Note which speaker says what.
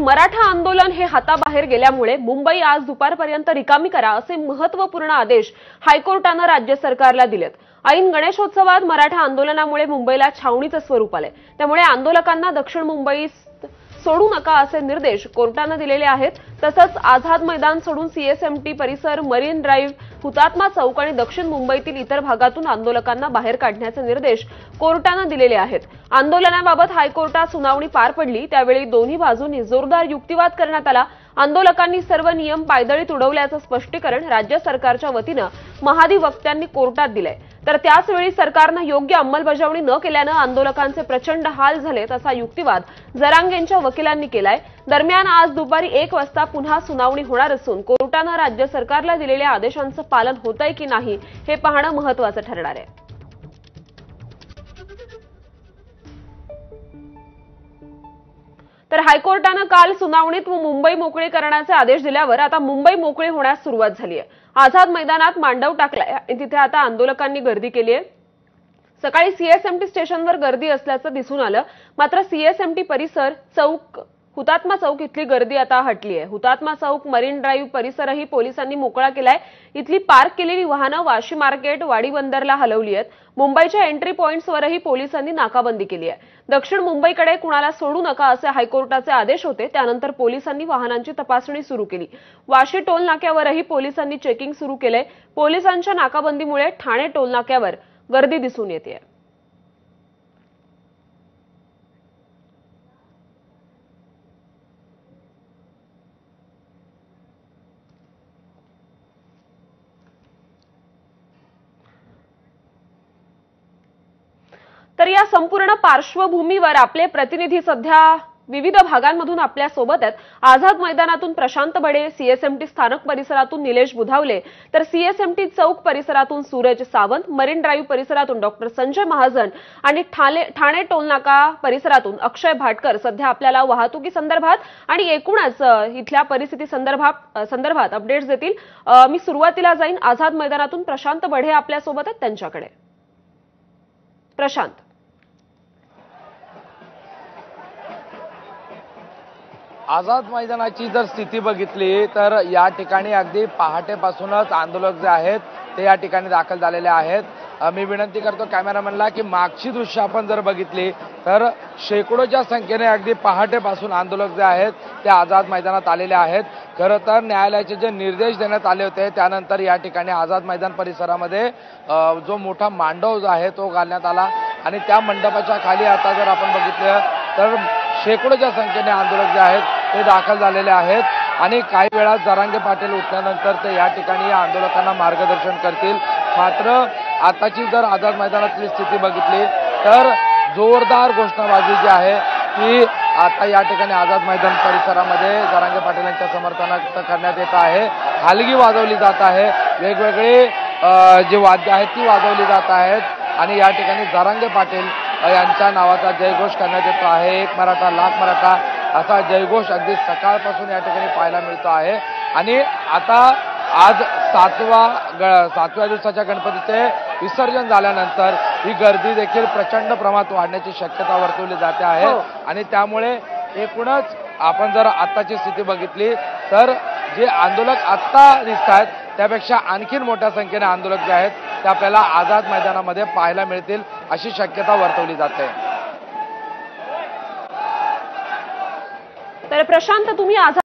Speaker 1: मराठा आंदोलन हे हाताबाहेर गेल्यामुळे मुंबई आज दुपारपर्यंत रिकामी करा असे महत्त्वपूर्ण आदेश हायकोर्टाने राज्य सरकारला दिलेत। ऐन गणेशोत्सवात मराठा आंदोलनामुळे मुंबईला छावणीचं स्वरूप आले, त्यामुळे आंदोलकांना दक्षिण मुंबईत सोडू नका असे निर्देश कोर्टाने दिलेले आहेत। तसंच आझाद मैदान सोडून सीएसएमटी परिसर, मरीन ड्राईव्ह, हुतात्मा चौक आणि दक्षिण मुंबईतील इतर भागातून आंदोलकांना बाहेर काढण्याचे निर्देश कोर्टाने दिलेले आहेत। आंदोलनाबाबत हायकोर्टात सुनावणी पार पडली, त्यावेळी दोन्ही बाजूंनी जोरदार युक्तिवाद करण्यात आला। आंदोलकांनी सर्व नियम पायदळीत उडवल्याचं स्पष्टीकरण राज्य सरकारच्या वतीने महाधिवक्त्यांनी कोर्टात दिलंय। तर त्याचवेळी सरकारने योग्य अंमलबजावणी न केल्याने आंदोलकांचे प्रचंड हाल झालेत असा युक्तिवाद जरांगेंच्या वकिलांनी केलाय। दरम्यान आज दुपारी 1 वाजता पुन्हा सुनावणी होणार असून कोर्टाने राज्य सरकारला दिलेल्या आदेशांचं पालन होतंय की नाही हे पाहणं महत्त्वाचं ठरणार आहे। तर हायकोर्टाने काल सुनावणीत मुंबई मोकळी करण्याचे आदेश दिल्यावर आता मुंबई मोकळी होण्यास सुरुवात झाली आहे। आझाद मैदानात मांडव टाकलाय आणि तिथे आता आंदोलकांनी गर्दी केली आहे। सकाळी सीएसएमटी स्टेशनवर गर्दी असल्याचं दिसून आलं, मात्र सीएसएमटी परिसर, चौक, हुतात्मा चौक इथली गर्दी आता हटली आहे। हुतात्मा चौक, मरीन ड्राईव्ह परिसरही पोलिसांनी मोकळा केलाय। इथली पार्क केलेली वाहनं वाशी मार्केट, वाडी बंदरला हलवली आहेत। मुंबईच्या एंट्री पॉइंट्सवरही पोलिसांनी नाकाबंदी केली आहे। दक्षिण मुंबईकडे कुणाला सोडू नका असे हायकोर्टाचे आदेश होते, त्यानंतर पोलिसांनी वाहनांची तपासणी सुरू केली। वाशी टोल नाक्यावरही पोलिसांनी चेकिंग सुरू केले। पोलिसांच्या नाकाबंदीमुळे ठाणे टोल नाक्यावर गर्दी दिसून येते। तर या संपूर्ण पार्श्वभूमीवर आपले प्रतिनिधी सध्या विविध भागांमधून आपल्या सोबत आहेत। आझाद मैदानातून प्रशांत बडे, सीएसएमटी स्थानक परिसरातून निलेश बुधावले, तर सीएसएमटी चौक परिसरातून सूरज सावंत, मरीन ड्राईव्ह परिसरातून डॉक्टर संजय महाजन आणि ठाणे टोलनाका परिसरातून अक्षय भाटकर सध्या आपल्याला वाहतुकी संदर्भात आणि एकूणच इथल्या परिस्थिती संदर्भात अपडेट्स देतील। मी सुरुवातीला जाईन आझाद मैदानातून प्रशांत बडे आपल्या सोबत आहेत, त्यांच्याकडे। प्रशांत,
Speaker 2: आझाद मैदानाची जर स्थिती बघितली तर या ठिकाणी अगदी पहाटेपासूनच आंदोलक जे आहेत ते या ठिकाणी दाखल झालेले आहेत। मी विनंती करतो कॅमेरामॅनला की मागची दृश्य आपण जर बघितली तर शेकडोच्या संख्येने अगदी पहाटेपासून आंदोलक जे आहेत ते आझाद मैदानात आलेले आहेत। खरं तर न्यायालयाचे जे निर्देश देण्यात आले होते त्यानंतर या ठिकाणी आझाद मैदान परिसरामध्ये जो मोठा मांडव जो आहे तो घालण्यात आला आणि त्या मंडपाच्या खाली आता जर आपण बघितलं तर शेकडोच्या संख्येने आंदोलक जे आहेत ते दाखल झालेले आहेत आणि काही वेळात जरांगे पाटील उठल्यानंतर ते या ठिकाणी या आंदोलकांना मार्गदर्शन करतील। मात्र आताची जर आझाद मैदानातली स्थिती बघितली तर जोरदार घोषणाबाजी जी आहे ती आता या ठिकाणी आझाद मैदान परिसरामध्ये जरांगे पाटील यांच्या समर्थनार्थ करण्यात येत आहे। हलगी वाजवली जात आहे, वेगवेगळे जे वाद्य आहेत ती वाजवली जात आहेत आणि या ठिकाणी जरांगे पाटील यांच्या नावाचा जयघोष करण्यात येतो आहे। एक मराठा लाख मराठा असा जयघोष अगदी सकाळपासून या ठिकाणी पाहायला मिळतो आहे आणि आता आज सातव्या दिवसाच्या गणपतीचे विसर्जन झाल्यानंतर ही गर्दी देखील प्रचंड प्रमाणात वाढण्याची शक्यता वर्तवली जाते आहे आणि त्यामुळे एकूणच आपण जर आताची स्थिती बघितली तर जे आंदोलक आत्ता दिसत आहेत त्यापेक्षा आणखीन मोठ्या संख्येने आंदोलक जे आहेत ते आपल्याला आझाद मैदानामध्ये पाहायला मिळतील अशी शक्यता वर्तवली जाते।
Speaker 1: तर प्रशांत, तुम्ही आझाद